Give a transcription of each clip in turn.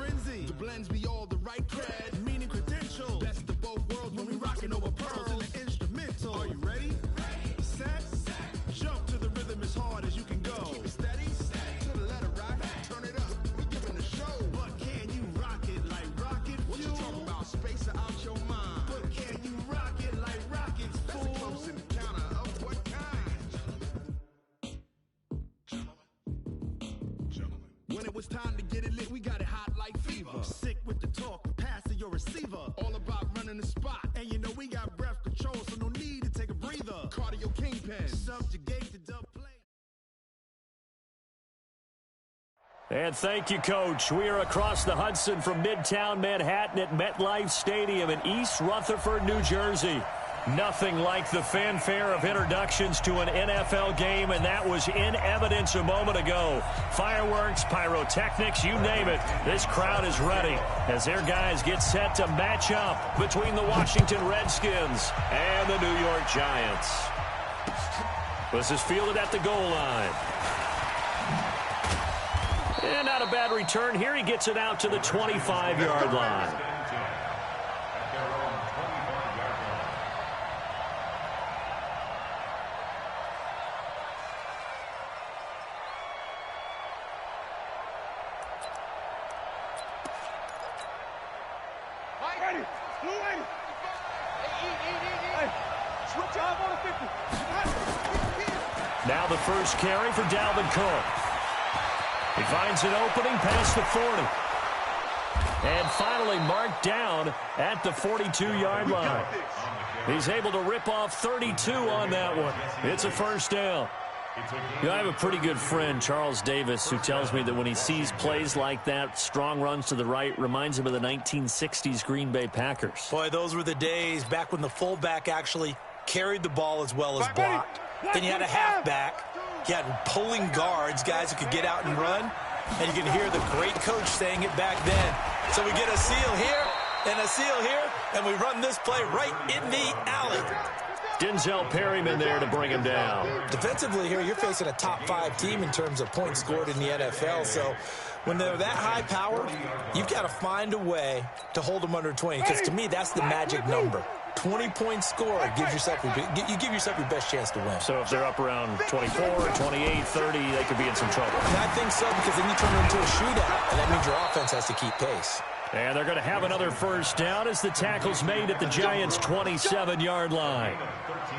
frenzy. The blends be all the right cred, meaning credential. Best of both worlds when we rockin' over pearls in the instrumental. Are you ready? Set. Jump to the rhythm as hard as you can go. Keep it steady. To the letter right. Turn it up. We giving the show. But can you rock it like rocket fuel? What you talking about? Space out your mind. But can you rock it like rockets, fool? That's a close encounter of what kind? Gentlemen. When it was time to get it lit, we got it hot like fever. Sick with the talk, pass to your receiver. All about running the spot. And you know we got breath control, so no need to take a breather. Cardio kingpin. Subjugate the dub play. And thank you, Coach. We are across the Hudson from Midtown Manhattan at MetLife Stadium in East Rutherford, New Jersey. Nothing like the fanfare of introductions to an NFL game, and that was in evidence a moment ago. Fireworks, pyrotechnics, you name it. This crowd is ready as their guys get set to match up between the Washington Redskins and the New York Giants. This is fielded at the goal line. And not a bad return here. He gets it out to the 25-yard line. Now the first carry for Dalvin Cook. He finds an opening past the 40. And finally marked down at the 42-yard line. He's able to rip off 32 on that one. It's a first down. You know, I have a pretty good friend, Charles Davis, who tells me that when he sees plays like that, strong runs to the right, reminds him of the 1960s Green Bay Packers. Boy, those were the days back when the fullback actually carried the ball as well as blocked. Then you had a halfback. You had pulling guards, guys who could get out and run. And you can hear the great coach saying it back then. So we get a seal here and a seal here, and we run this play right in the alley. Denzel Perryman there to bring him down. Defensively here, you're facing a top-5 team in terms of points scored in the NFL. So when they're that high-powered, you've got to find a way to hold them under 20. Because to me, that's the magic number. 20 points scored, you give yourself your best chance to win. So if they're up around 24, 28, 30, they could be in some trouble. And I think so, because then you turn it into a shootout, and that means your offense has to keep pace. And they're going to have another first down as the tackle's made at the Giants' 27-yard line.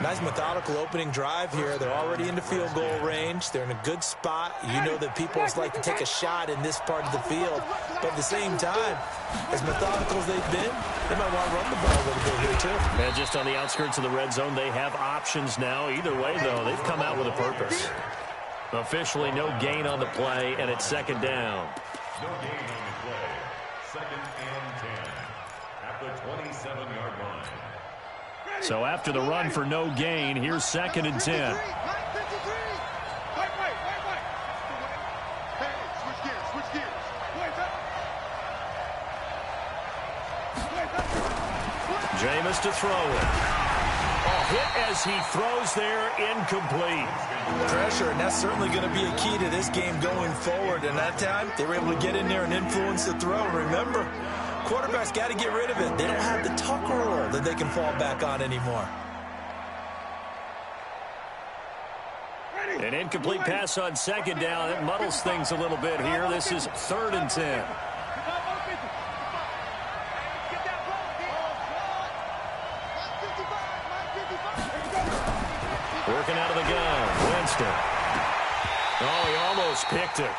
Nice methodical opening drive here. They're already into field goal range. They're in a good spot. You know that people like to take a shot in this part of the field. But at the same time, as methodical as they've been, they might want to run the ball a little bit here too. And just on the outskirts of the red zone, they have options now. Either way, though, they've come out with a purpose. Officially no gain on the play, and it's second down. No gain on the play. Second and 10 at the 27-yard line. So after the run for no gain, here's second and 10. Jameis to throw it. Hit as he throws there, incomplete. Pressure, and that's certainly going to be a key to this game going forward. And that time, they were able to get in there and influence the throw. Remember, quarterbacks got to get rid of it. They don't have the Tucker rule that they can fall back on anymore. An incomplete pass on second down. It muddles things a little bit here. This is third and 10. Working out of the gun, Winston. Oh, he almost picked it.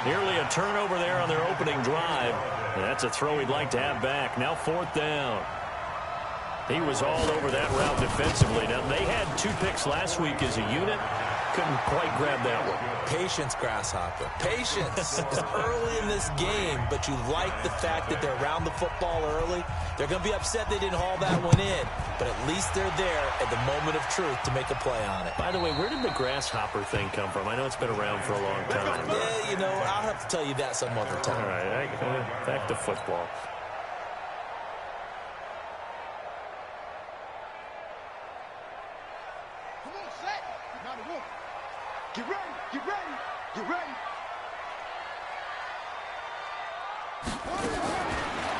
Nearly a turnover there on their opening drive. And that's a throw he'd like to have back. Now fourth down. He was all over that route defensively. Now, they had 2 picks last week as a unit. Couldn't quite grab that one. Patience, Grasshopper. Patience. It's early in this game, but you like the fact that they're around the football early. They're going to be upset they didn't haul that one in, but at least they're there at the moment of truth to make a play on it. By the way, where did the Grasshopper thing come from? I know it's been around for a long time. Yeah, you know, I'll have to tell you that some other time. All right, back to football. Get ready, get ready, get ready.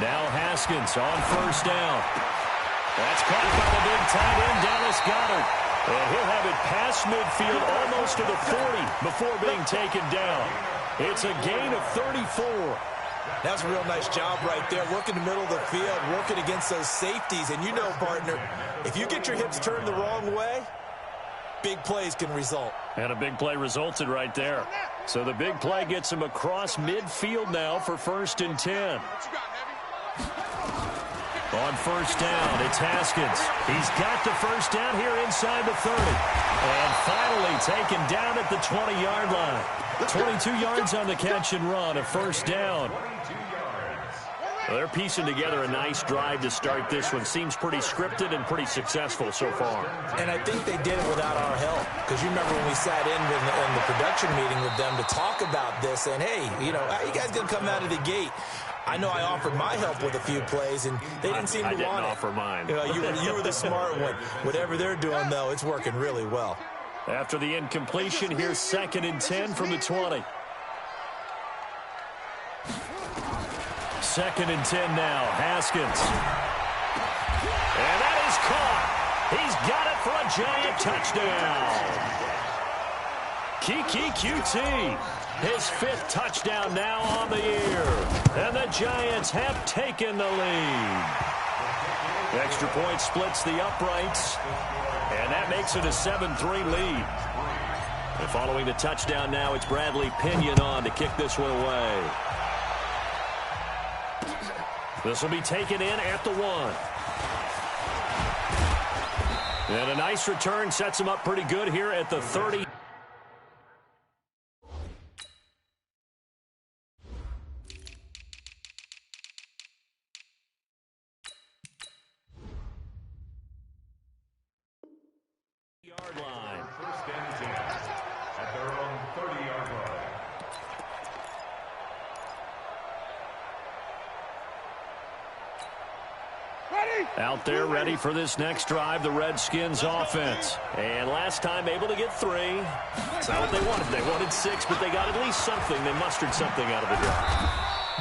Now Haskins on first down. That's caught by the big tight end, Dallas Goedert. And he'll have it past midfield almost to the 40 before being taken down. It's a gain of 34. That's a real nice job right there. Working the middle of the field, working against those safeties. And you know, partner, if you get your hips turned the wrong way, big plays can result. And a big play resulted right there. So the big play gets him across midfield now for 1st and 10. On first down, it's Haskins. He's got the first down here inside the 30. And finally taken down at the 20-yard line. 22 yards on the catch and run, a first down. Well, they're piecing together a nice drive to start this one. Seems pretty scripted and pretty successful so far. And I think they did it without our help. Because you remember when we sat in the production meeting with them to talk about this. And, hey, you know, how you guys going to come out of the gate? I know I offered my help with a few plays, and they didn't seem to want it. I didn't offer mine. You know, you were the smart one. Whatever they're doing, though, it's working really well. After the incompletion, here's 2nd and 10 from the 20. 2nd and 10 now. Haskins. And that is caught. He's got it for a giant touchdown. Kiki QT. His 5th touchdown now on the year. And the Giants have taken the lead. Extra point splits the uprights. And that makes it a 7-3 lead. And following the touchdown now, it's Bradley Pinion on to kick this one away. This will be taken in at the 1. And a nice return sets him up pretty good here at the 30. Yard line. 1st and 10 at their own 30-yard line. Out there ready for this next drive, the Redskins offense. And last time able to get 3. It's not what they wanted. They wanted 6, but they got at least something. They mustered something out of the drive.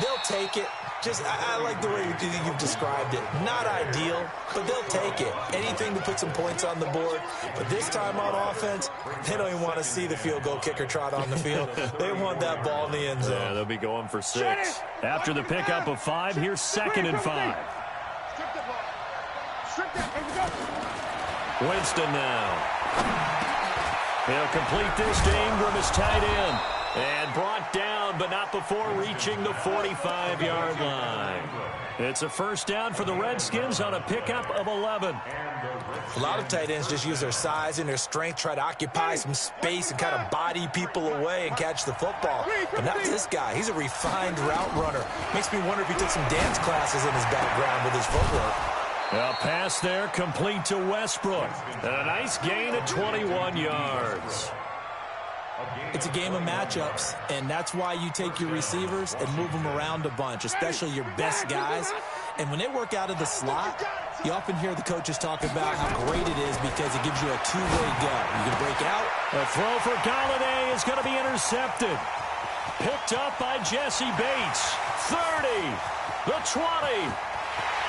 They'll take it. I like the way you've described it. Not ideal, but they'll take it. Anything to put some points on the board. But this time on offense, they don't even want to see the field goal kicker trot on the field. They want that ball in the end zone. Yeah, they'll be going for 6. After the pickup of 5, here's 2nd and 5. Winston now. He'll complete this to Ingram as tight end. And brought down, but not before reaching the 45-yard line. It's a first down for the Redskins on a pickup of 11. A lot of tight ends just use their size and their strength, try to occupy some space and kind of body people away and catch the football. But not this guy. He's a refined route runner. Makes me wonder if he took some dance classes in his background with his footwork. A pass there complete to Westbrook. And a nice gain of 21 yards. It's a game of matchups, and that's why you take your receivers and move them around a bunch, especially your best guys. And when they work out of the slot, you often hear the coaches talk about how great it is because it gives you a two-way go. You can break out. The throw for Galladay is going to be intercepted. Picked up by Jesse Bates. 30, the 20.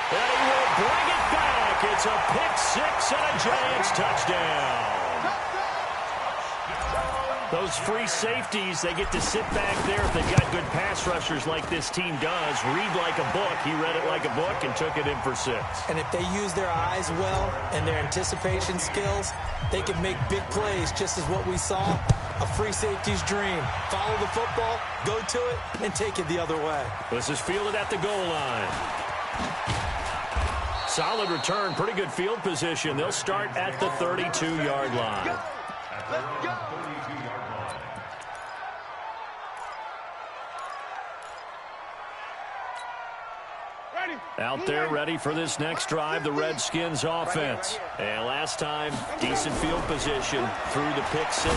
And he will bring it back. It's a pick-6 and a Giants touchdown. Those free safeties, they get to sit back there if they've got good pass rushers like this team does. Read like a book. He read it like a book and took it in for 6. And if they use their eyes well and their anticipation skills, they can make big plays, just as what we saw. A free safety's dream. Follow the football, go to it, and take it the other way. This is fielded at the goal line. Solid return, pretty good field position. They'll start at the 32-yard line. Let's go. Out there ready for this next drive, the Redskins offense. And last time, decent field position through the pick-6.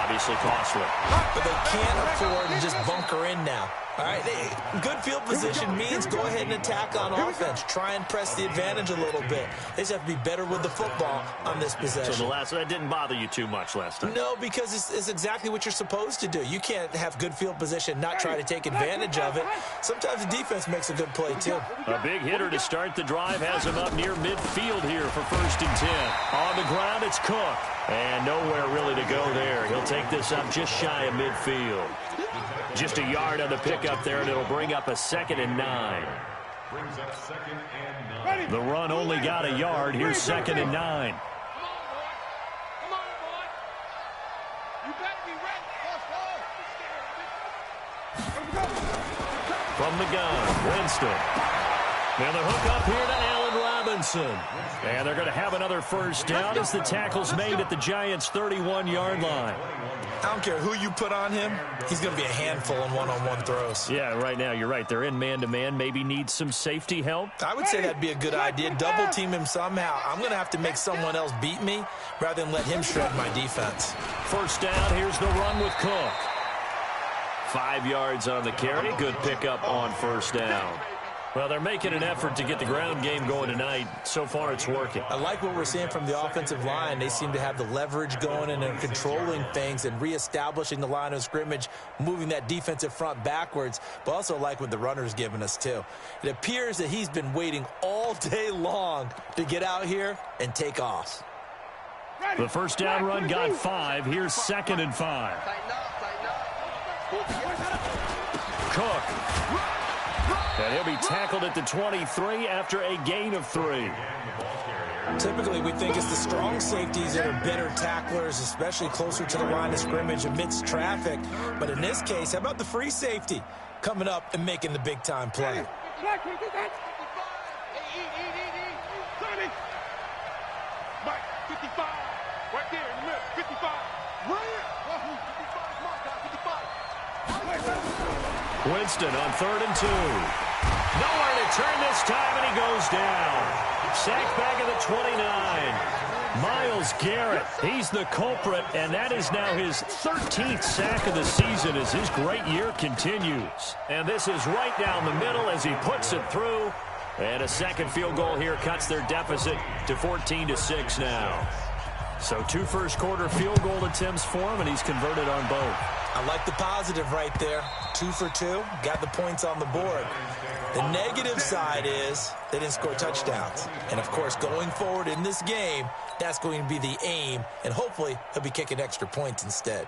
Obviously costly. But they can't afford to just bunker in now. All right, good field position means go ahead and attack on offense. Try and press the advantage a little bit. They just have to be better with the football on this possession. So that didn't bother you too much last time? No, because it's exactly what you're supposed to do. You can't have good field position, not try to take advantage of it. Sometimes the defense makes a good play, too. A big hitter to start the drive has him up near midfield here for 1st and 10. On the ground, it's Cook. And nowhere really to go there. He'll take this up just shy of midfield. Just a yard on the pickup there, and it'll bring up a 2nd and 9. Brings up 2nd and 9. The run only got a yard. Here's 2nd and 9. Come on, boy. You better be ready. From the gun, Winston. Now the hook up here to Allen Robinson. And they're going to have another 1st down as the tackle's made at the Giants' 31-yard line. I don't care who you put on him. He's going to be a handful in one-on-one throws. Yeah, right now, you're right. They're in man-to-man. Maybe need some safety help. I would say that'd be a good idea. Double-team him somehow. I'm going to have to make someone else beat me rather than let him shred my defense. 1st down, here's the run with Cook. 5 yards on the carry. Good pickup on 1st down. Well, they're making an effort to get the ground game going tonight. So far, it's working. I like what we're seeing from the offensive line. They seem to have the leverage going and they're controlling things and reestablishing the line of scrimmage, moving that defensive front backwards, but also like what the runner's giving us, too. It appears that he's been waiting all day long to get out here and take off. The 1st down run got 5. Here's 2nd and 5. Cook. And he'll be tackled at the 23 after a gain of 3. Typically, we think it's the strong safeties that are better tacklers, especially closer to the line of scrimmage amidst traffic. But in this case, how about the free safety coming up and making the big-time play? Winston on 3rd and 2. Nowhere to turn this time, and he goes down. Sacked back at the 29. Myles Garrett, he's the culprit, and that is now his 13th sack of the season as his great year continues. And this is right down the middle as he puts it through. And a 2nd field goal here cuts their deficit to 14-6 now. So 2 first-quarter field goal attempts for him, and he's converted on both. I like the positive right there. 2 for 2, got the points on the board. The negative side is they didn't score touchdowns. And, of course, going forward in this game, that's going to be the aim, and hopefully he'll be kicking extra points instead.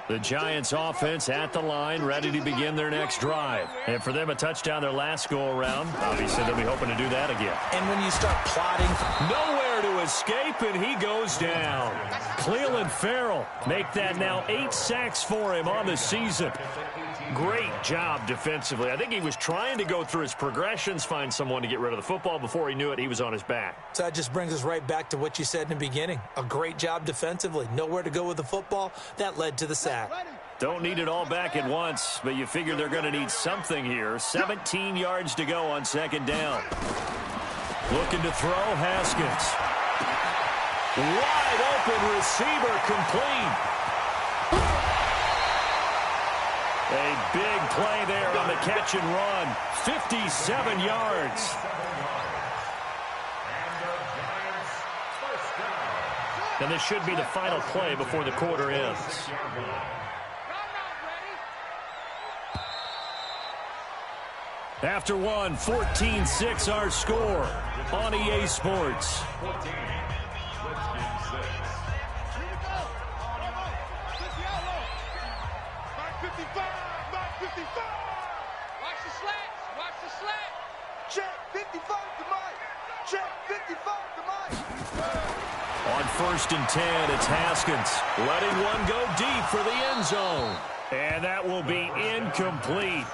The Giants offense at the line, ready to begin their next drive. And for them, a touchdown their last go-around. Obviously, they'll be hoping to do that again. And when you start plotting, nowhere to escape, and he goes down. Clelin Ferrell make that now 8 sacks for him on the season. Great job defensively. I think he was trying to go through his progressions, find someone to get rid of the football. Before he knew it, he was on his back. So that just brings us right back to what you said in the beginning. A great job defensively. Nowhere to go with the football. That led to the sack. Don't need it all back at once, but you figure they're going to need something here. 17 yards to go on 2nd down. Looking to throw, Haskins. Wide open receiver, complete. A big play there on the catch and run. 57 yards. And this should be the final play before the quarter ends. After one, 14-6 our score on EA Sports. On 1st and 10, it's Haskins letting one go deep for the end zone. And that will be incomplete.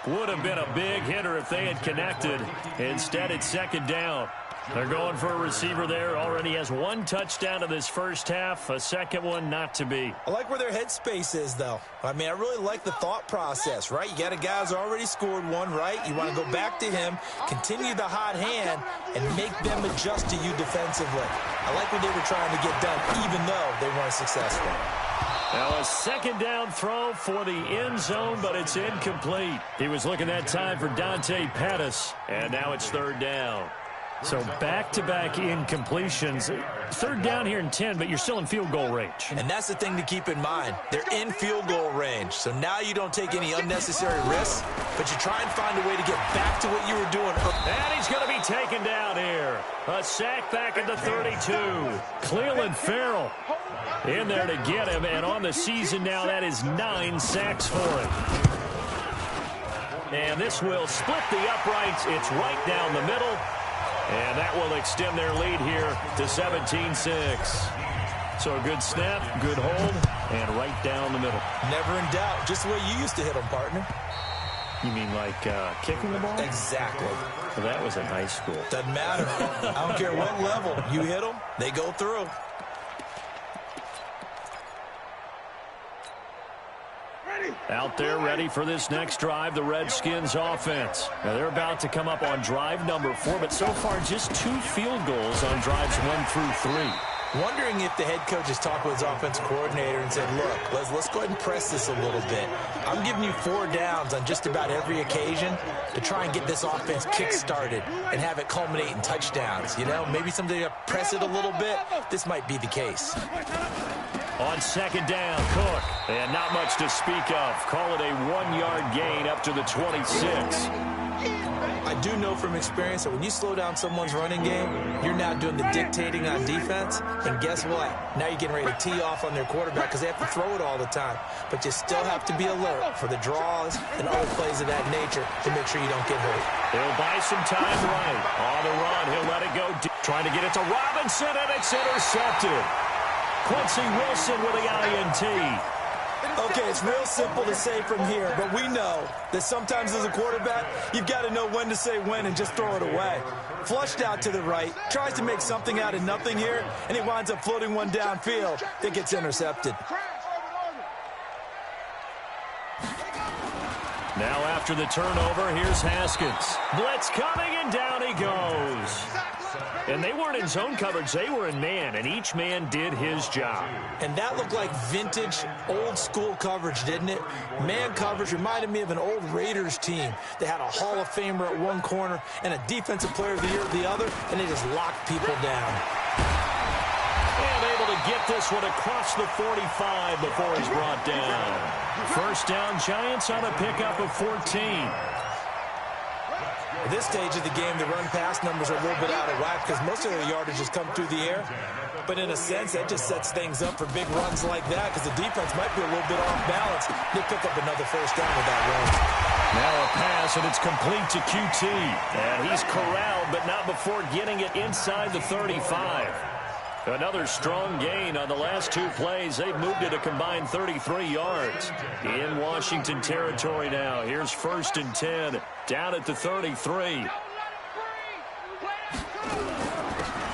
Would have been a big hitter if they had connected. Instead, it's 2nd down. They're going for a receiver there. Already has 1 touchdown in this first half. A 2nd one not to be. I like where their headspace is, though. I mean, I really like the thought process, right? You got a guy who's already scored 1, right? You want to go back to him, continue the hot hand, and make them adjust to you defensively. I like what they were trying to get done, even though they weren't successful. Now a second down throw for the end zone, but it's incomplete. He was looking that time for Dante Pettis, and now it's third down. So back-to-back incompletions. Third down here in 10, but you're still in field goal range. And that's the thing to keep in mind. They're in field goal range. So now you don't take any unnecessary risks, but you try and find a way to get back to what you were doing. And he's going to be taken down here. A sack back at the 32. Cleveland Farrell in there to get him. And on the season now, that is 9 sacks for him. And this will split the uprights. It's right down the middle. And that will extend their lead here to 17-6. So a good snap, good hold, and right down the middle. Never in doubt. Just the way you used to hit them, partner. You mean like kicking the ball? Exactly. Well, that was in high school. Doesn't matter. I don't care what level. You hit them, they go through. Out there ready for this next drive, the Redskins offense. Now they're about to come up on drive number 4, but so far just 2 field goals on drives 1 through 3. Wondering if the head coach has talked with his offensive coordinator and said, look, let's go ahead and press this a little bit. I'm giving you 4 downs on just about every occasion to try and get this offense kick-started and have it culminate in touchdowns. You know, maybe someday to press it a little bit. This might be the case. On second down, Cook. And not much to speak of. Call it a 1-yard gain up to the 26. I do know from experience that when you slow down someone's running game, you're now doing the dictating on defense. And guess what? Now you're getting ready to tee off on their quarterback because they have to throw it all the time. But you still have to be alert for the draws and other plays of that nature to make sure you don't get hurt. He'll buy some time right. On the run, he'll let it go deep. Trying to get it to Robinson, and it's intercepted. Quincy Wilson with the INT. Okay, it's real simple to say from here, but we know that sometimes as a quarterback, you've got to know when to say when and just throw it away. Flushed out to the right, tries to make something out of nothing here, and he winds up floating one downfield that gets intercepted. Now after the turnover, here's Haskins. Blitz coming, and down he goes. And they weren't in zone coverage, they were in man, and each man did his job. And that looked like vintage, old-school coverage, didn't it? Man coverage reminded me of an old Raiders team. They had a Hall of Famer at one corner and a Defensive Player of the Year at the other, and they just locked people down. And able to get this one across the 45 before he's brought down. First down, Giants on a pickup of 14. At this stage of the game, the run-pass numbers are a little bit out of whack because most of their yardage has come through the air. But in a sense, that just sets things up for big runs like that because the defense might be a little bit off balance. They pick up another first down with that run. Now a pass, and it's complete to QT. And he's corralled, but not before getting it inside the 35. Another strong gain on the last 2 plays. They've moved it a combined 33 yards. In Washington territory now. Here's 1st and 10. Down at the 33.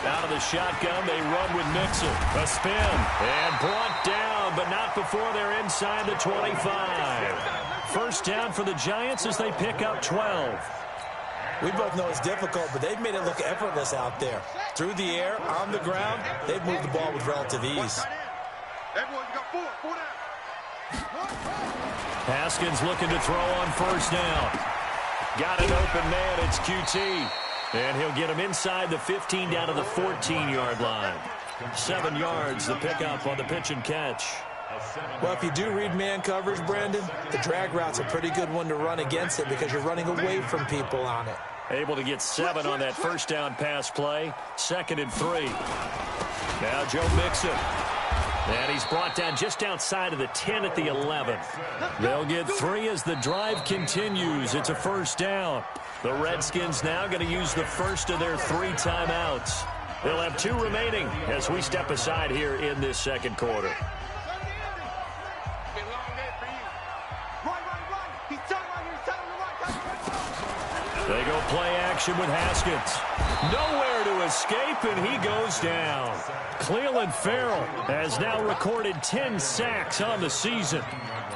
Out of the shotgun, they run with Mixon. A spin. And brought down, but not before they're inside the 25. First down for the Giants as they pick up 12. We both know it's difficult, but they've made it look effortless out there. Through the air, on the ground, they've moved the ball with relative ease. Haskins looking to throw on first down. Got an open man, it's QT. And he'll get him inside the 15 down to the 14-yard line. 7 yards, the pickup on the pitch and catch. Well, if you do read man coverage, Brandon, the drag route's a pretty good one to run against it because you're running away from people on it. Able to get 7 on that first down pass play. 2nd and 3. Now Joe Mixon. And he's brought down just outside of the 10 at the 11th. They'll get 3 as the drive continues. It's a first down. The Redskins now going to use the first of their 3 timeouts. They'll have 2 remaining as we step aside here in this second quarter. They go play action with Haskins. Nowhere to escape, and he goes down. Cleveland Farrell has now recorded 10 sacks on the season.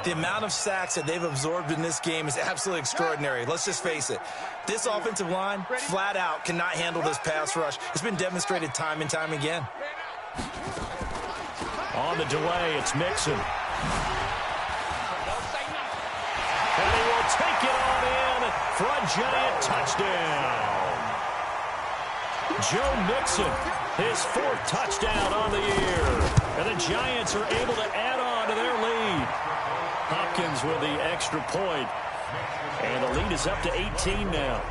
The amount of sacks that they've absorbed in this game is absolutely extraordinary. Let's just face it. This offensive line, flat out, cannot handle this pass rush. It's been demonstrated time and time again. On the delay, it's Mixon. And he will take it on in for a Giant touchdown. Joe Mixon, his 4th touchdown on the year. And the Giants are able to add on to their lead. Hopkins with the extra point. And the lead is up to 18 now.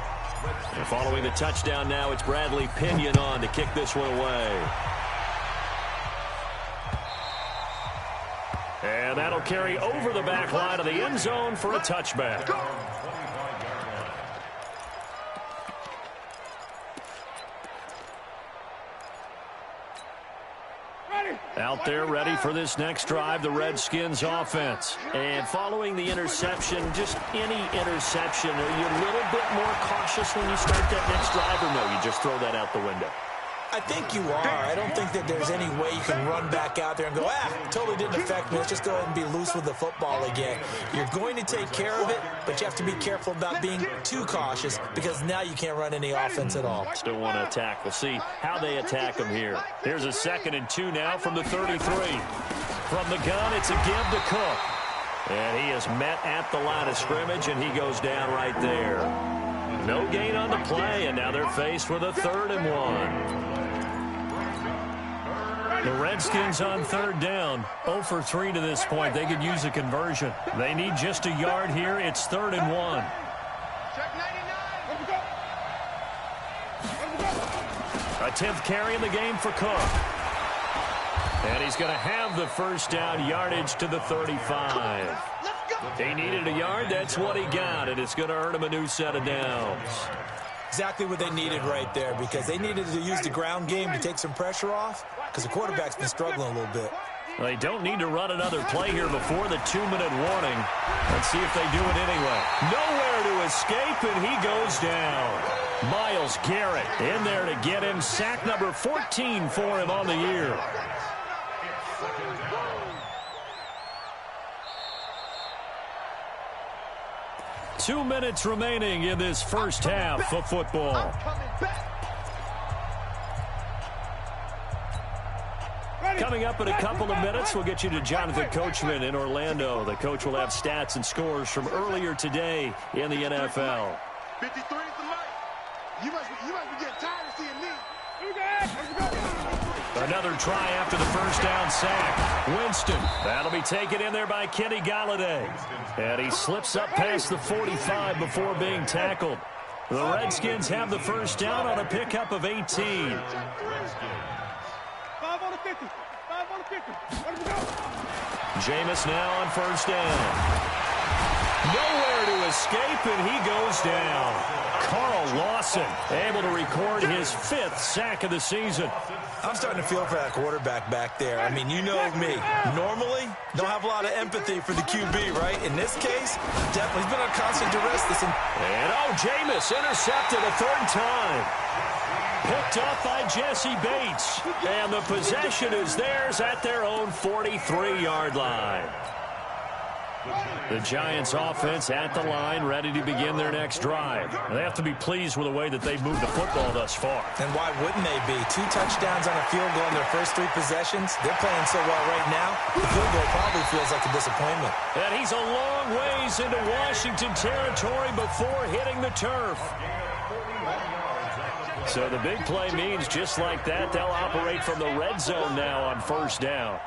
And following the touchdown now, it's Bradley Pinion on to kick this one away. And that'll carry over the back line of the end zone for a touchback. Out there ready for this next drive, the Redskins offense. And following the interception, just any interception, are you a little bit more cautious when you start that next drive, or no, you just throw that out the window? I think you are. I don't think that there's any way you can run back out there and go, totally didn't affect me. Let's just go ahead and be loose with the football again. You're going to take care of it, but you have to be careful about being too cautious because now you can't run any offense at all. Still want to attack. We'll see how they attack them here. Here's a 2nd and 2 now from the 33. From the gun, it's a give to Cook. And he is met at the line of scrimmage, and he goes down right there. No gain on the play, and now they're faced with a 3rd and 1. The Redskins on 3rd down, 0 for 3 to this point. They could use a conversion. They need just a yard here. It's 3rd and 1. A 10th carry in the game for Cook. And he's going to have the first down, yardage to the 35. He needed a yard. That's what he got, and it's going to earn him a new set of downs. Exactly what they needed right there, because they needed to use the ground game to take some pressure off, because the quarterback's been struggling a little bit. Well, they don't need to run another play here before the 2-minute warning. Let's see if they do it anyway. Nowhere to escape, and he goes down. Myles Garrett in there to get him. Sack number 14 for him on the year. Two minutes remaining in this first half of football. Coming up in a couple of minutes, we'll get you to Jonathan Coachman in Orlando. The coach will have stats and scores from earlier today in the NFL. 53 is the light. You must be getting tired of seeing me. Another try after the first down sack. Winston, that'll be taken in there by Kenny Galladay. And he slips up past the 45 before being tackled. The Redskins have the first down on a pickup of 18. 5 on the 50. 5 on the 50. Let him go. Jameis now on first down. Nowhere to escape, and he goes down. Carl Lawson able to record his 5th sack of the season. I'm starting to feel for that quarterback back there. I mean, you know me. Normally, don't have a lot of empathy for the QB, right? In this case, definitely he's been on constant duress. And Jameis intercepted a 3rd time. Picked up by Jesse Bates. And the possession is theirs at their own 43-yard line. The Giants offense at the line, ready to begin their next drive. They have to be pleased with the way that they've moved the football thus far. And why wouldn't they be? 2 touchdowns on a field goal in their first 3 possessions. They're playing so well right now, the field goal probably feels like a disappointment. And he's a long ways into Washington territory before hitting the turf. So the big play means just like that, they'll operate from the red zone now on first down.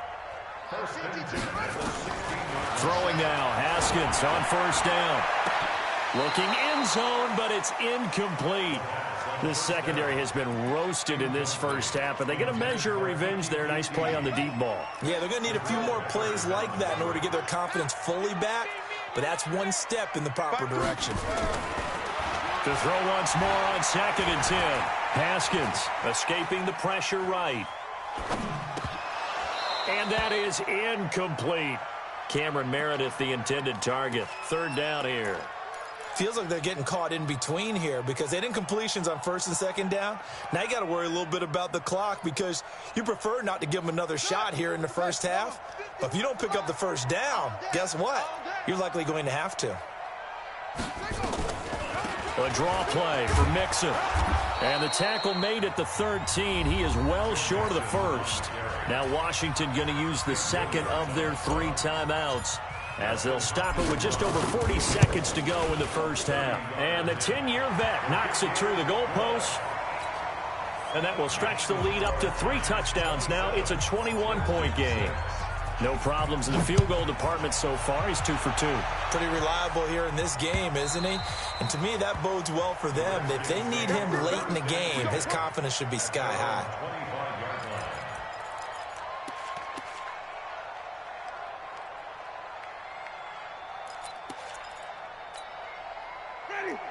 Throwing now, Haskins on first down. Looking end zone, but it's incomplete. This secondary has been roasted in this first half, but they get a measure of revenge there. Nice play on the deep ball. Yeah, they're going to need a few more plays like that in order to get their confidence fully back, but that's one step in the proper direction. To throw once more on 2nd and 10. Haskins escaping the pressure right. And that is incomplete. Cameron Meredith, the intended target. 3rd down here. Feels like they're getting caught in between here because they didn't completions on 1st and 2nd down. Now you got to worry a little bit about the clock because you prefer not to give them another shot here in the first half. But if you don't pick up the first down, guess what? You're likely going to have to. A draw play for Mixon. And the tackle made at the 13. He is well short of the first. Now Washington going to use the second of their 3 timeouts, as they'll stop it with just over 40 seconds to go in the first half. And the 10-year vet knocks it through the goalpost. And that will stretch the lead up to 3 touchdowns now. It's a 21-point game. No problems in the field goal department so far. He's 2 for 2. Pretty reliable here in this game, isn't he? And to me, that bodes well for them. If they need him late in the game, his confidence should be sky high.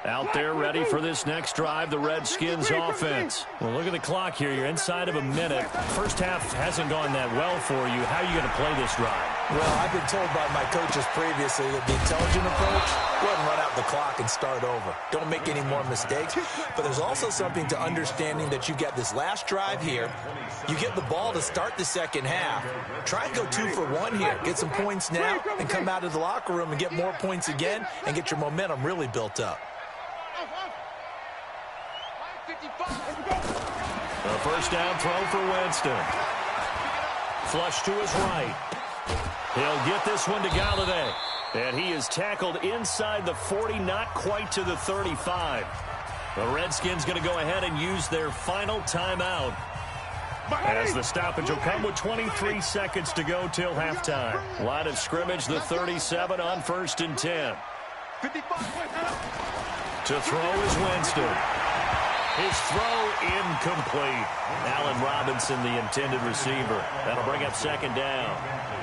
Out there ready for this next drive, the Redskins offense. Well, look at the clock here. You're inside of a minute. First half hasn't gone that well for you. How are you going to play this drive? Well, I've been told by my coaches previously that the intelligent approach, go ahead and run out the clock and start over. Don't make any more mistakes. But there's also something to understanding that you get this last drive here. You get the ball to start the second half. Try and go 2 for 1 here. Get some points now and come out of the locker room and get more points again and get your momentum really built up. A first down throw for Winston. Flush to his right. He'll get this one to Galladay. And he is tackled inside the 40, not quite to the 35. The Redskins going to go ahead and use their final timeout, as the stoppage will come with 23 seconds to go till halftime. Line of scrimmage, the 37 on 1st and 10. To throw is Winston. His throw incomplete. Allen Robinson, the intended receiver. That'll bring up 2nd down.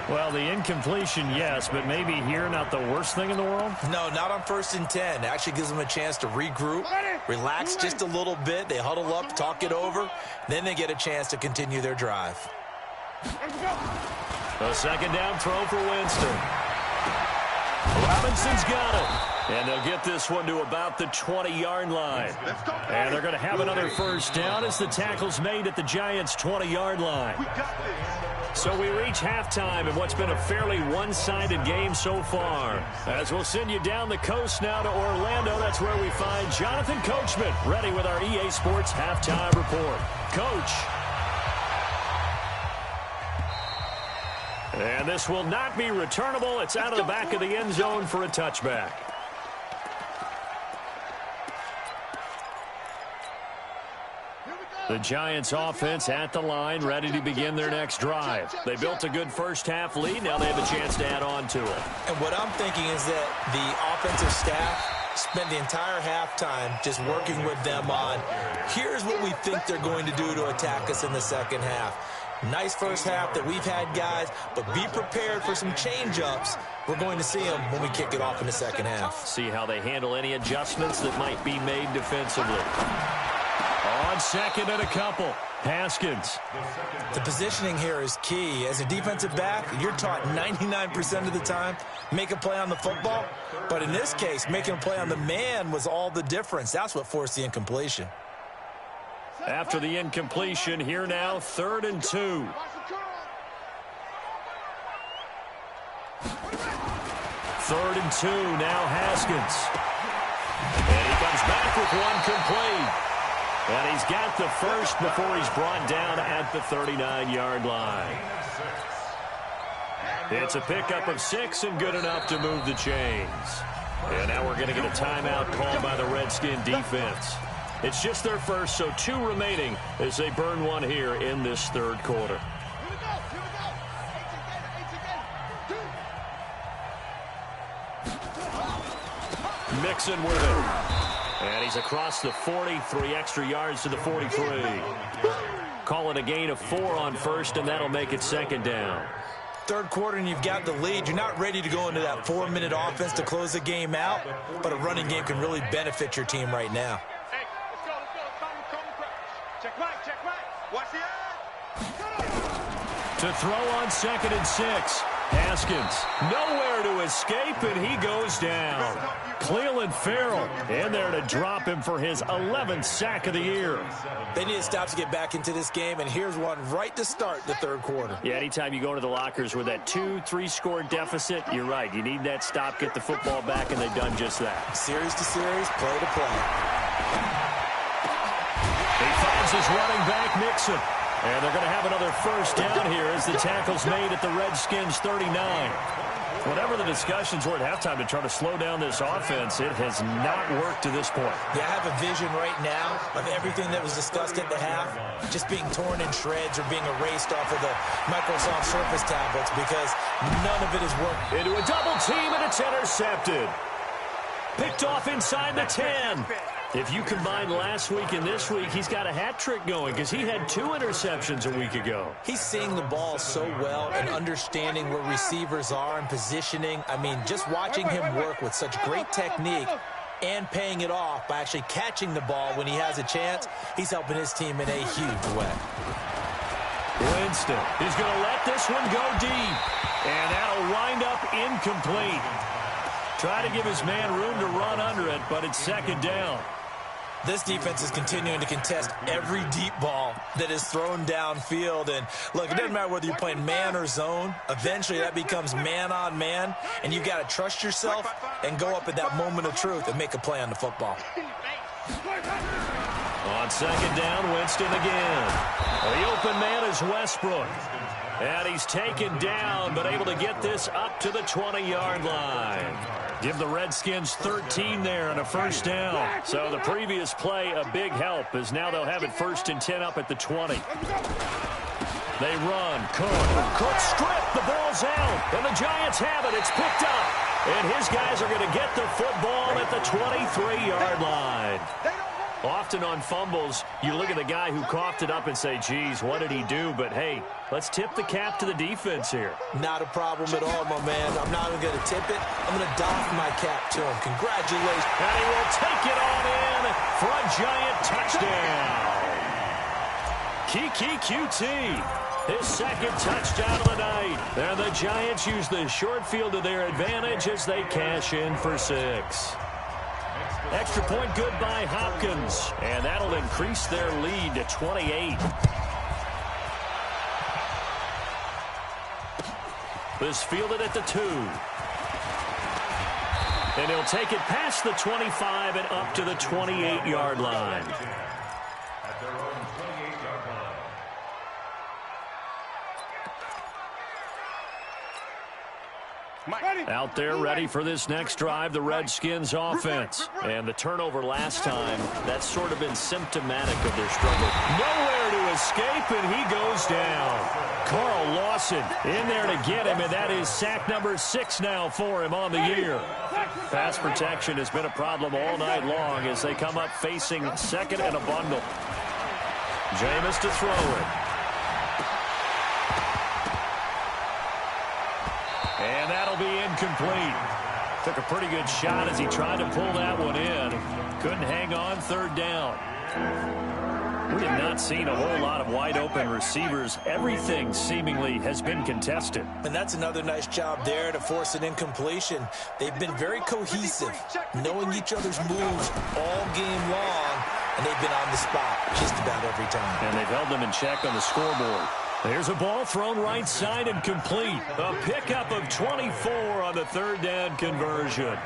Well, the incompletion, yes, but maybe here not the worst thing in the world? No, not on 1st and 10. It actually gives them a chance to regroup, relax just a little bit. They huddle up, talk it over. Then they get a chance to continue their drive. A 2nd down throw for Winston. Robinson's got it. And they'll get this one to about the 20-yard line. And they're going to have another first down as the tackle's made at the Giants' 20-yard line. So we reach halftime in what's been a fairly one-sided game so far. As we'll send you down the coast now to Orlando, that's where we find Jonathan Coachman, ready with our EA Sports Halftime Report. Coach. And this will not be returnable. It's out of the back of the end zone for a touchback. The Giants offense at the line, ready to begin their next drive. They built a good first half lead. Now they have a chance to add on to it. And what I'm thinking is that the offensive staff spent the entire halftime just working with them on, here's what we think they're going to do to attack us in the second half. Nice first half that we've had, guys, but be prepared for some change-ups. We're going to see them when we kick it off in the second half. See how they handle any adjustments that might be made defensively. On 2nd and a couple, Haskins. The positioning here is key. As a defensive back, you're taught 99% of the time, make a play on the football. But in this case, making a play on the man was all the difference. That's what forced the incompletion. After the incompletion, here now, 3rd and 2. 3rd and 2, now Haskins. And he comes back with one complete. And he's got the first before he's brought down at the 39-yard line. It's a pickup of 6 and good enough to move the chains. And now we're going to get a timeout called by the Redskin defense. It's just their first, so 2 remaining as they burn one here in this 3rd quarter. Mixon with it. And he's across the 40, 3 extra yards to the 43. Call it a gain of 4 on 1st, and that'll make it 2nd down. 3rd quarter, and you've got the lead. You're not ready to go into that 4-minute offense to close the game out, but a running game can really benefit your team right now. Hey, let's go. Check right. Watch the edge. To throw on 2nd and 6. Haskins, nowhere to escape, and he goes down. Cleveland Farrell in there to drop him for his 11th sack of the year. They need to stop to get back into this game, and here's one right to start the 3rd quarter. Yeah, anytime you go into the lockers with that 2-3 score deficit, you're right. You need that stop, get the football back, and they've done just that. Series to series, play to play. He finds his running back, Mixon. And they're going to have another first down here as the tackle's made at the Redskins' 39. Whatever the discussions were at halftime to try to slow down this offense, it has not worked to this point. Yeah, I have a vision right now of everything that was discussed at the half just being torn in shreds or being erased off of the Microsoft Surface tablets because none of it has worked. Into a double team, and it's intercepted. Picked off inside the 10. If you combine last week and this week, he's got a hat trick going because he had 2 interceptions a week ago. He's seeing the ball so well and understanding where receivers are and positioning. I mean, just watching him work with such great technique and paying it off by actually catching the ball when he has a chance, he's helping his team in a huge way. Winston is going to let this one go deep, and that'll wind up incomplete. Try to give his man room to run under it, but it's second down. This defense is continuing to contest every deep ball that is thrown downfield. And, look, it doesn't matter whether you're playing man or zone. Eventually, that becomes man-on-man, and you've got to trust yourself and go up at that moment of truth and make a play on the football. On second down, Winston again. The open man is Westbrook. And he's taken down, but able to get this up to the 20-yard line. Give the Redskins 13 there and a first down. So the previous play, a big help, as now they'll have it 1st and 10 up at the 20. They run. Cook stripped. The ball's out. And the Giants have it. It's picked up. And his guys are going to get the football at the 23-yard line. Often on fumbles, you look at the guy who coughed it up and say, geez, what did he do? But, hey, let's tip the cap to the defense here. Not a problem at all, my man. I'm not even going to tip it. I'm going to doff my cap to him. Congratulations. And he will take it on in for a Giant touchdown. Kiki QT, his second touchdown of the night. And the Giants use the short field to their advantage as they cash in for 6. Extra point good by Hopkins, and that'll increase their lead to 28. This fielded at the 2. And he'll take it past the 25 and up to the 28-yard line. At their own 28-yard line. Out there ready for this next drive, the Redskins offense. And the turnover last time, that's sort of been symptomatic of their struggle. Nowhere to escape, and he goes down. Carl Lawson in there to get him, and that is sack number 6 now for him on the year. Pass protection has been a problem all night long as they come up facing second and a bundle. Jameis to throw it. And that'll be incomplete. Took a pretty good shot as he tried to pull that one in. Couldn't hang on, 3rd down. We have not seen a whole lot of wide-open receivers. Everything seemingly has been contested. And that's another nice job there to force an incompletion. They've been very cohesive, knowing each other's moves all game long, and they've been on the spot just about every time. And they've held them in check on the scoreboard. There's a ball thrown right side and complete. A pickup of 24 on the 3rd down conversion.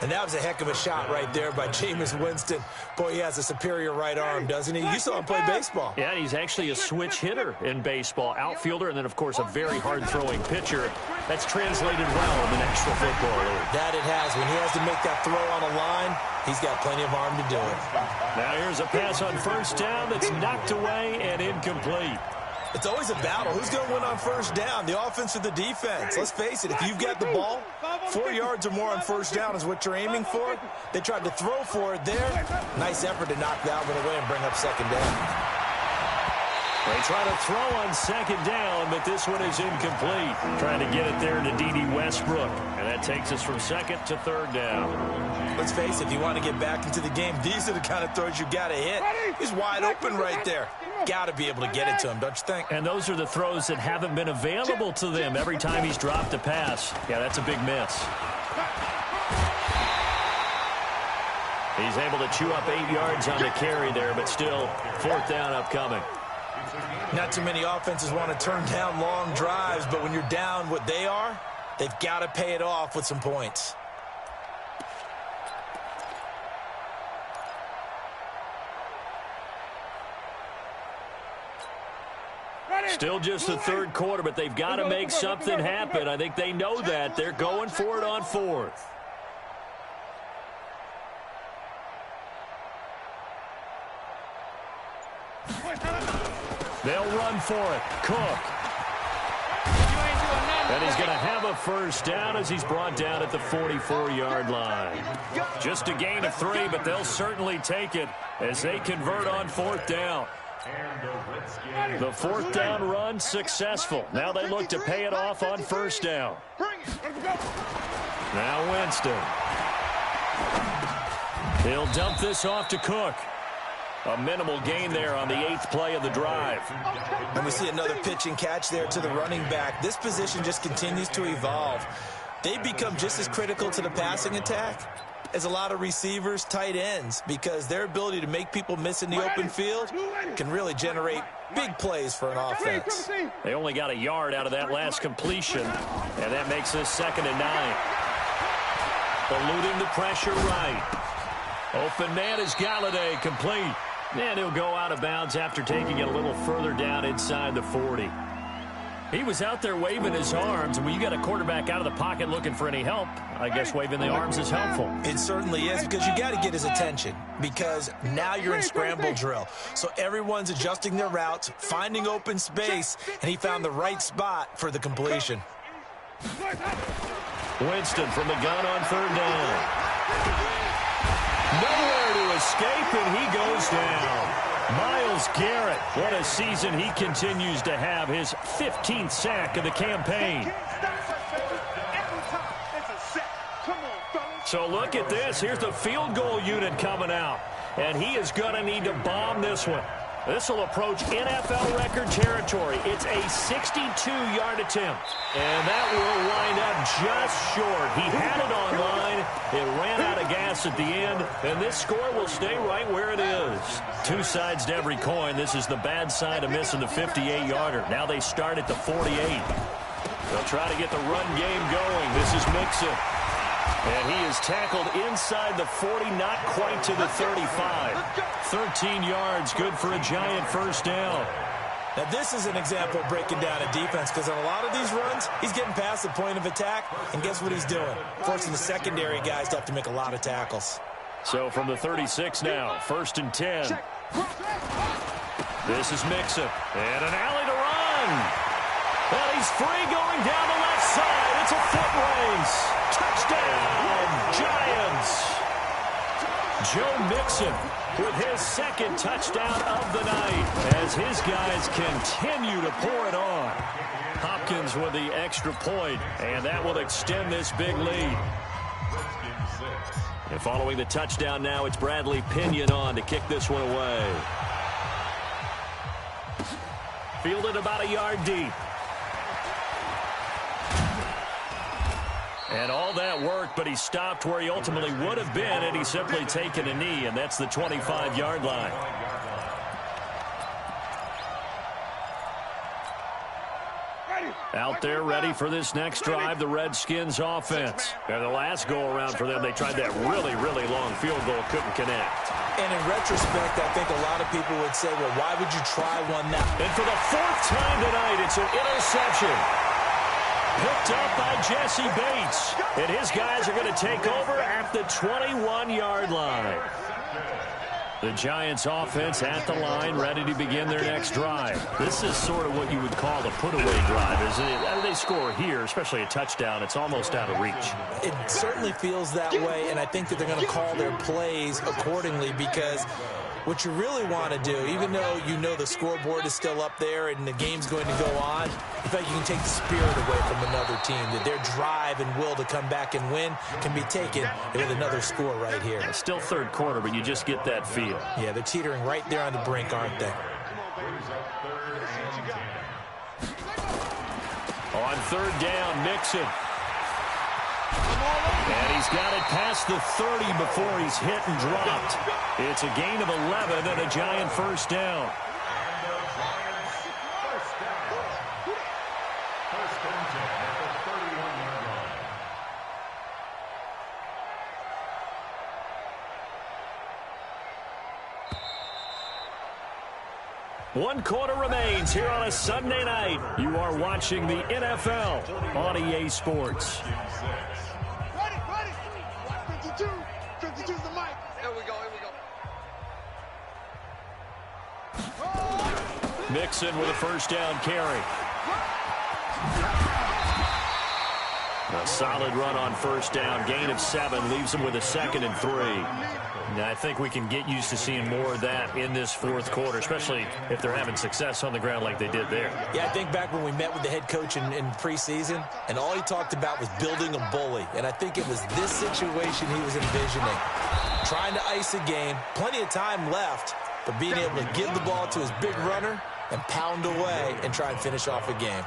And that was a heck of a shot right there by Jameis Winston. Boy, he has a superior right arm, doesn't he? You saw him play baseball. Yeah, he's actually a switch hitter in baseball. Outfielder, and then, of course, a very hard-throwing pitcher. That's translated well in the National Football League. That it has. When he has to make that throw on a line, he's got plenty of arm to do it. Now here's a pass on 1st down that's knocked away and incomplete. It's always a battle. Who's going to win on 1st down, the offense or the defense? Let's face it, if you've got the ball, 4 yards or more on 1st down is what you're aiming for. They tried to throw for it there. Nice effort to knock that one away and bring up 2nd down. They try to throw on 2nd down, but this one is incomplete. Trying to get it there to D.D. Westbrook. And that takes us from 2nd to 3rd down. Let's face it, if you want to get back into the game, these are the kind of throws you got to hit. He's wide open right there. Got to be able to get it to him, don't you think? And those are the throws that haven't been available to them every time he's dropped a pass. Yeah, that's a big miss. He's able to chew up 8 yards on the carry there, but still 4th down upcoming. Not too many offenses want to turn down long drives, but when you're down what they are, they've got to pay it off with some points. Still just the third quarter, but they've got to make something happen. I think they know that. They're going for it on fourth. They'll run for it. Cook. And he's going to have a first down as he's brought down at the 44-yard line. Just a gain of 3, but they'll certainly take it as they convert on fourth down. The fourth down run successful. Now they look to pay it off on first down. Now Winston. He'll dump this off to Cook. A minimal gain there on the 8th play of the drive. And we see another pitch and catch there to the running back. This position just continues to evolve. They become just as critical to the passing attack as a lot of receivers, tight ends, because their ability to make people miss in the open field can really generate big plays for an offense. They only got a yard out of that last completion, and that makes this 2nd and 9. Eluding the pressure right. Open man is Galladay, complete. And he'll go out of bounds after taking it a little further down inside the 40. He was out there waving his arms, and when you got a quarterback out of the pocket looking for any help, I guess waving the arms is helpful. It certainly is, because you got to get his attention, because now you're in scramble drill. So everyone's adjusting their routes, finding open space, and he found the right spot for the completion. Winston from the gun on third down. Nowhere to escape, and he goes down. Myles Garrett, what a season he continues to have, his 15th sack of the campaign. So look at this. Here's the field goal unit coming out, and he is going to need to bomb this one. This will approach NFL record territory. It's a 62-yard attempt, and that will wind up just short. He had it on line. It ran out of gas at the end, and this score will stay right where it is. Two sides to every coin. This is the bad side of missing the 58-yarder. Now they start at the 48. They'll try to get the run game going. This is Mixon. And he is tackled inside the 40, not quite to the 35. 13 yards, good for a Giant first down. Now, this is an example of breaking down a defense, because on a lot of these runs, he's getting past the point of attack, and guess what he's doing? Forcing the secondary guys to have to make a lot of tackles. So from the 36 now, 1st and 10. This is Mixon, and an alley to run. And he's free going down the left side. It's a foot race. Touchdown, Giants. Joe Mixon with his 2nd touchdown of the night as his guys continue to pour it on. Hopkins with the extra point, and that will extend this big lead. And following the touchdown now, it's Bradley Pinion on to kick this one away. Fielded about a yard deep. And all that worked, but he stopped where he ultimately would have been, and he's simply taken a knee, and that's the 25-yard line. Out there ready for this next drive, the Redskins offense. And the last go-around for them, they tried that really, really long field goal, couldn't connect. And in retrospect, I think a lot of people would say, well, why would you try one now? And for the 4th time tonight, it's an interception. Picked up by Jesse Bates. And his guys are going to take over at the 21-yard line. The Giants offense at the line, ready to begin their next drive. This is sort of what you would call the put-away drive, isn't it? They score here, especially a touchdown. It's almost out of reach. It certainly feels that way, and I think that they're going to call their plays accordingly, because what you really want to do, even though you know the scoreboard is still up there and the game's going to go on, in fact, you can take the spirit away from another team, that their drive and will to come back and win can be taken with another score right here. It's still third quarter, but you just get that feel. Yeah, they're teetering right there on the brink, aren't they? On third down, Mixon. And he's got it past the 30 before he's hit and dropped. It's a gain of 11 and a Giant first down. 1 quarter remains here on a Sunday night. You are watching the NFL on EA Sports. Ready. 52. 52's the mic. Here we go. Mixon with a first down carry. A solid run on first down. Gain of 7 leaves him with a 2nd and 3. Now, I think we can get used to seeing more of that in this fourth quarter, especially if they're having success on the ground like they did there. Yeah, I think back when we met with the head coach in preseason, and all he talked about was building a bully. And I think it was this situation he was envisioning. Trying to ice a game, plenty of time left, but being able to give the ball to his big runner and pound away and try and finish off a game.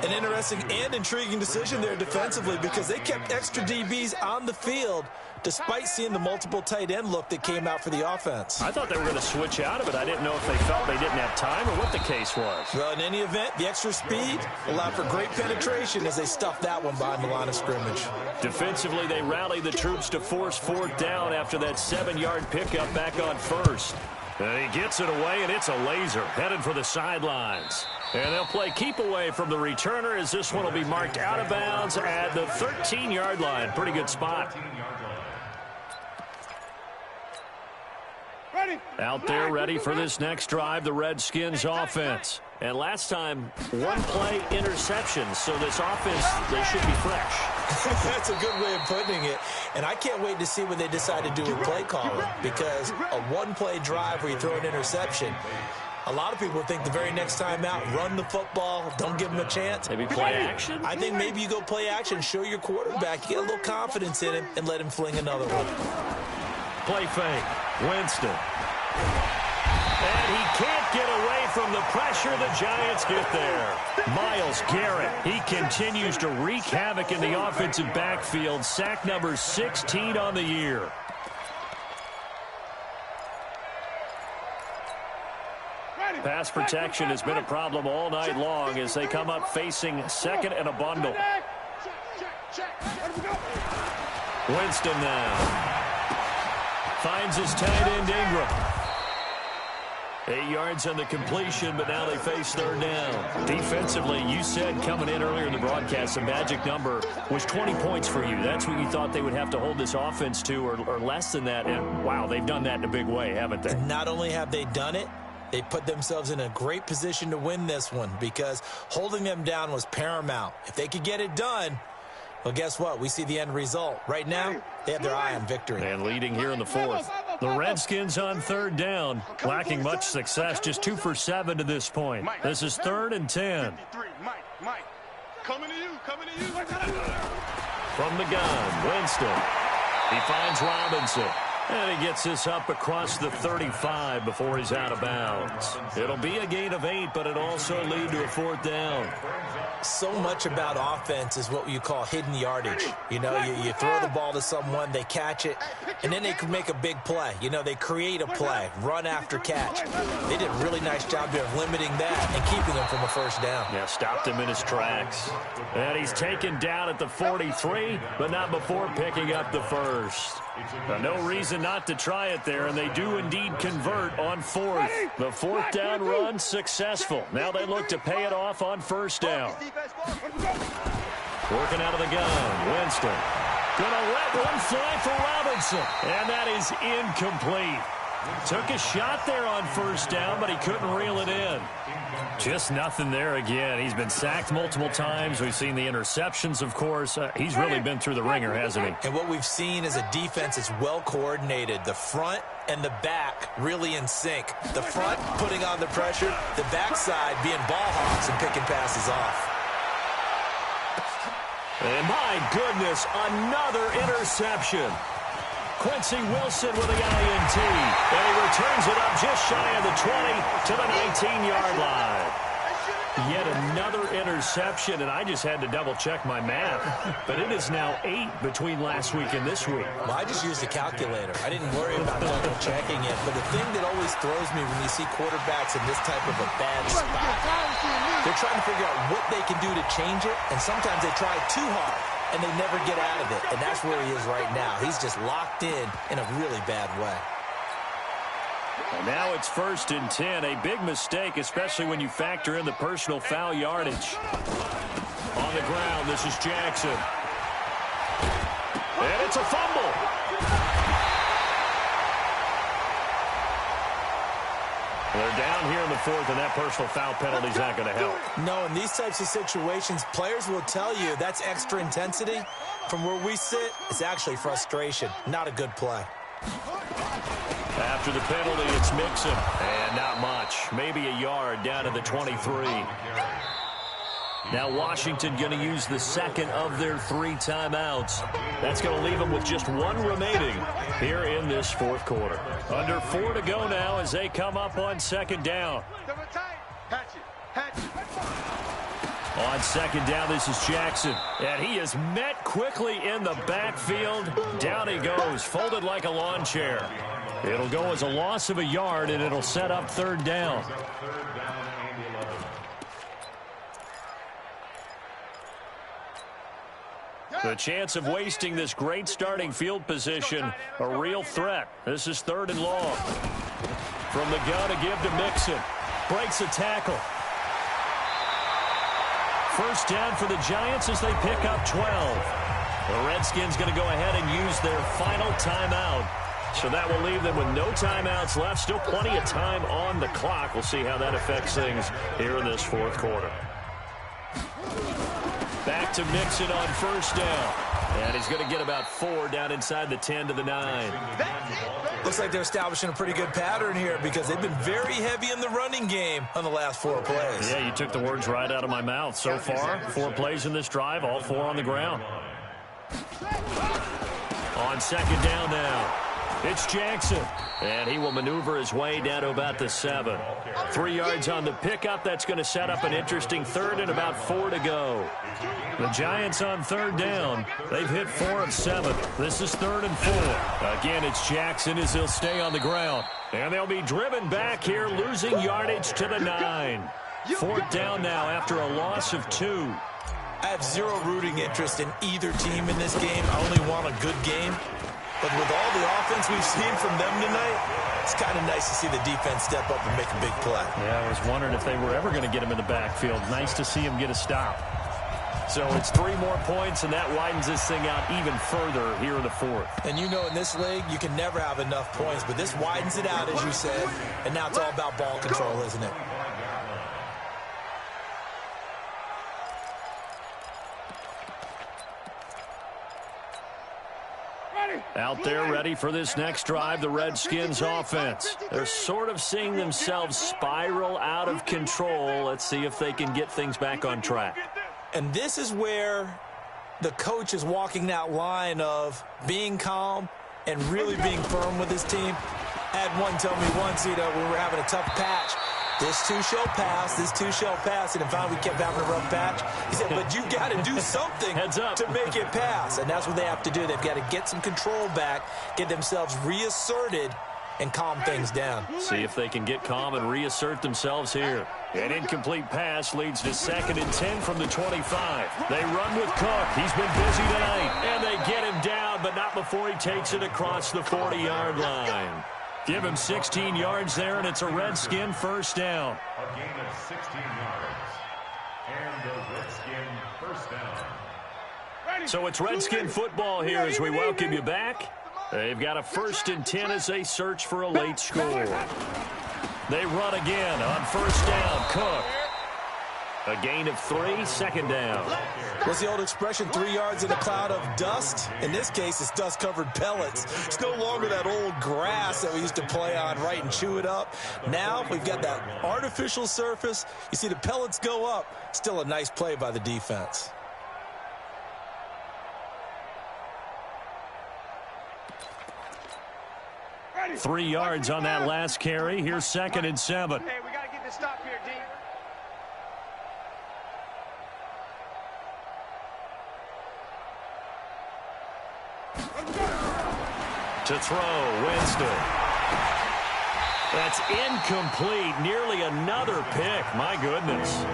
An interesting and intriguing decision there defensively because they kept extra DBs on the field despite seeing the multiple tight end look that came out for the offense. I thought they were going to switch out of it. I didn't know if they felt they didn't have time or what the case was. Well, in any event, the extra speed allowed for great penetration as they stuffed that one behind the line of scrimmage. Defensively, they rallied the troops to force 4th down after that 7-yard pickup back on first. And he gets it away, and it's a laser headed for the sidelines. And they'll play keep away from the returner as this one will be marked out of bounds at the 13-yard line. Pretty good spot. Out there ready for this next drive, the Redskins offense. And last time, 1-play interception, so this offense, they should be fresh. That's a good way of putting it. And I can't wait to see what they decide to do with play calling, because a 1-play drive where you throw an interception, a lot of people think the very next time out, run the football, don't give them a chance. Maybe play action? I think maybe you go play action, show your quarterback, you get a little confidence in him, and let him fling another one. Play fake. Winston. And he can't get away from the pressure. The Giants get there. Myles Garrett, he continues to wreak havoc in the offensive backfield. Sack number 16 on the year. Pass protection has been a problem all night long as they come up facing 2nd and a bundle. Winston now. Finds his tight end Ingram. 8 yards on the completion, but now they face 3rd down. Defensively, you said coming in earlier in the broadcast, the magic number was 20 points for you. That's what you thought they would have to hold this offense to, or less than that. And, wow, they've done that in a big way, haven't they? Not only have they done it, they put themselves in a great position to win this one because holding them down was paramount. If they could get it done, well, guess what? We see the end result. Right now, they have their eye on victory. And leading here in the 4th. The Redskins on 3rd down, lacking much success, just 2 for 7 to this point. This is 3rd and 10. Mike, coming to you. From the gun, Winston. He finds Robinson. And he gets this up across the 35 before he's out of bounds. It'll be a gain of 8, but it also lead to a 4th down. So much about offense is what you call hidden yardage. You know, you throw the ball to someone, they catch it, and then they can make a big play. You know, they create a play, run after catch. They did a really nice job there of limiting that and keeping him from a 1st down. Yeah, stopped him in his tracks. And he's taken down at the 43, but not before picking up the 1st. No reason not to try it there, and they do indeed convert on 4th. The 4th down run successful. Now they look to pay it off on 1st down. Working out of the gun, Winston. Gonna let one fly for Robinson, and that is incomplete. Took a shot there on 1st down, but he couldn't reel it in. Just nothing there again. He's been sacked multiple times. We've seen the interceptions, of course. He's really been through the ringer, hasn't he? And what we've seen is a defense that's well coordinated. The front and the back really in sync. The front putting on the pressure, the backside being ball hawks and picking passes off. And my goodness, another interception. Quincy Wilson with the INT. And he returns it up just shy of the 20 to the 19-yard line. Yet another interception, and I just had to double-check my math. But it is now 8 between last week and this week. Well, I just used a calculator. I didn't worry about double-checking it. But the thing that always throws me when you see quarterbacks in this type of a bad spot, they're trying to figure out what they can do to change it, and sometimes they try too hard, and they never get out of it. And that's where he is right now. He's just locked in a really bad way. And now it's 1st and 10. A big mistake, especially when you factor in the personal foul yardage. On the ground, this is Jackson. And it's a fumble. They're down here in the 4th, and that personal foul penalty is not going to help. No, in these types of situations, players will tell you that's extra intensity. From where we sit, it's actually frustration. Not a good play. After the penalty, it's Mixon. And not much. Maybe a yard down to the 23. Now Washington going to use the second of their 3 timeouts. That's going to leave them with just 1 remaining here in this 4th quarter. Under 4 to go now as they come up on 2nd down. On 2nd down, this is Jackson. And he is met quickly in the backfield. Down he goes, folded like a lawn chair. It'll go as a loss of a yard, and it'll set up 3rd down. The chance of wasting this great starting field position, a real threat. This is 3rd and long. From the gun to give to Mixon. Breaks a tackle. 1st down for the Giants as they pick up 12. The Redskins going to go ahead and use their final timeout. So that will leave them with no timeouts left. Still plenty of time on the clock. We'll see how that affects things here in this 4th quarter. Back to Mixon on 1st down. And he's going to get about 4 down inside the 10 to the 9. Looks like they're establishing a pretty good pattern here because they've been very heavy in the running game on the last 4 plays. Yeah, you took the words right out of my mouth. So far, 4 plays in this drive, all 4 on the ground. On 2nd down now, it's Jackson. And he will maneuver his way down to about the 7. 3 yards on the pickup. That's going to set up an interesting 3rd and about 4 to go. The Giants on 3rd down. They've hit 4 of 7. This is 3rd and 4. Again, it's Jackson as he'll stay on the ground. And they'll be driven back here, losing yardage to the 9. 4th down now after a loss of 2. I have zero rooting interest in either team in this game. I only want a good game. But with all the offense we've seen from them tonight, it's kind of nice to see the defense step up and make a big play. Yeah, I was wondering if they were ever going to get him in the backfield. Nice to see him get a stop. So it's 3 more points, and that widens this thing out even further here in the 4th. And you know in this league, you can never have enough points, but this widens it out, as you said, and now it's all about ball control, isn't it? Out there ready for this next drive, the Redskins offense. They're sort of seeing themselves spiral out of control. Let's see if they can get things back on track. And this is where the coach is walking that line of being calm and really being firm with his team. I had one tell me once, we were having a tough patch. This too shall pass, this too shall pass. And finally we kept having a rough patch. He said, but you got to do something to make it pass. And that's what they have to do. They've got to get some control back, get themselves reasserted, and calm things down. See if they can get calm and reassert themselves here. An incomplete pass leads to 2nd and 10 from the 25. They run with Cook. He's been busy tonight. And they get him down, but not before he takes it across the 40-yard line. Give him 16 yards there, and it's a Redskin 1st down. A gain of 16 yards. And the Redskin 1st down. So it's Redskin football here as we welcome you back. They've got a 1st and 10 as they search for a late score. They run again on 1st down. Cook. A gain of 3, 2nd down. What's the old expression, 3 yards in a cloud of dust? In this case, it's dust-covered pellets. It's no longer that old grass that we used to play on, right, and chew it up. Now we've got that artificial surface. You see the pellets go up. Still a nice play by the defense. Ready. 3 yards on that last carry. Here's 2nd and 7. Hey, we got to get this stop here, D. To throw, Winston. That's incomplete. Nearly another pick. My goodness.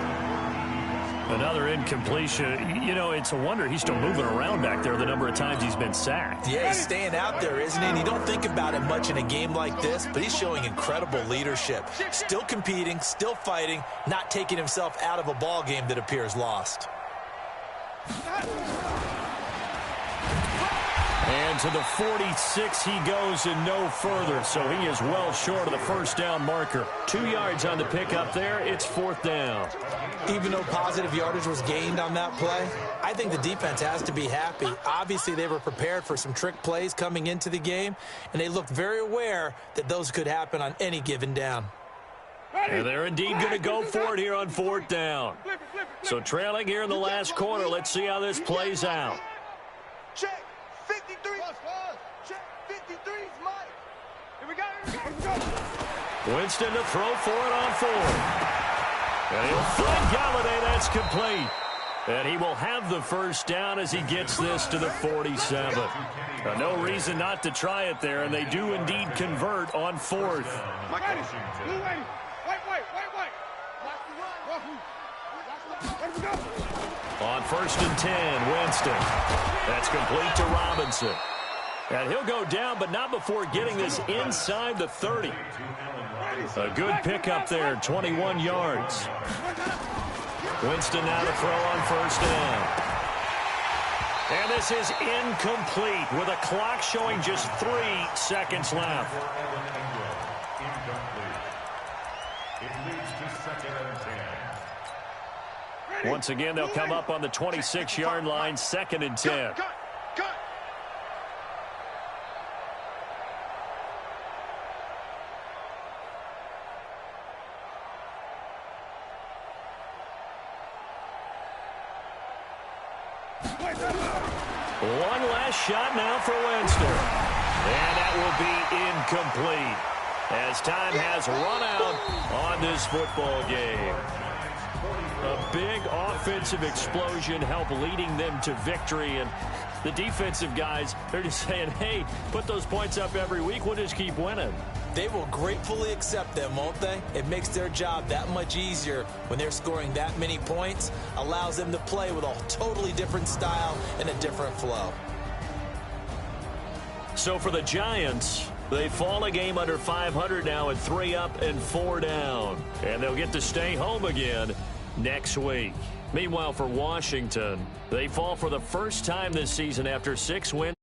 Another incompletion. You know, it's a wonder he's still moving around back there the number of times he's been sacked. Yeah, he's staying out there, isn't he? And you don't think about it much in a game like this, but he's showing incredible leadership. Still competing, still fighting, not taking himself out of a ball game that appears lost. And to the 46 he goes and no further, so he is well short of the first down marker. 2 yards on the pickup there. It's 4th down. Even though positive yardage was gained on that play, I think the defense has to be happy. Obviously, they were prepared for some trick plays coming into the game, and they looked very aware that those could happen on any given down. And they're indeed going to go for it here on 4th down. So trailing here in the last quarter, let's see how this plays out. Check 53. Check 53's Mike. Here we go. Winston to throw for it on 4th. And he'll find Galladay. That's complete. And he will have the first down as he gets this to the 47. No reason not to try it there, and they do indeed convert on 4th. On 1st and 10, Winston. That's complete to Robinson. And he'll go down, but not before getting this inside the 30. A good pickup there, 21 yards. Winston now to throw on 1st down. And this is incomplete with a clock showing just 3 seconds left. It leads to 2nd and 10. Once again, they'll come up on the 26-yard line, 2nd and 10. One last shot now for Winston. And that will be incomplete as time has run out on this football game. A big offensive explosion helped leading them to victory. And the defensive guys, they're just saying, hey, put those points up every week. We'll just keep winning. They will gratefully accept them, won't they? It makes their job that much easier when they're scoring that many points. Allows them to play with a totally different style and a different flow. So for the Giants, they fall a game under 500 now at 3 up and 4 down. And they'll get to stay home again next week. Meanwhile, for Washington, they fall for the first time this season after 6 wins.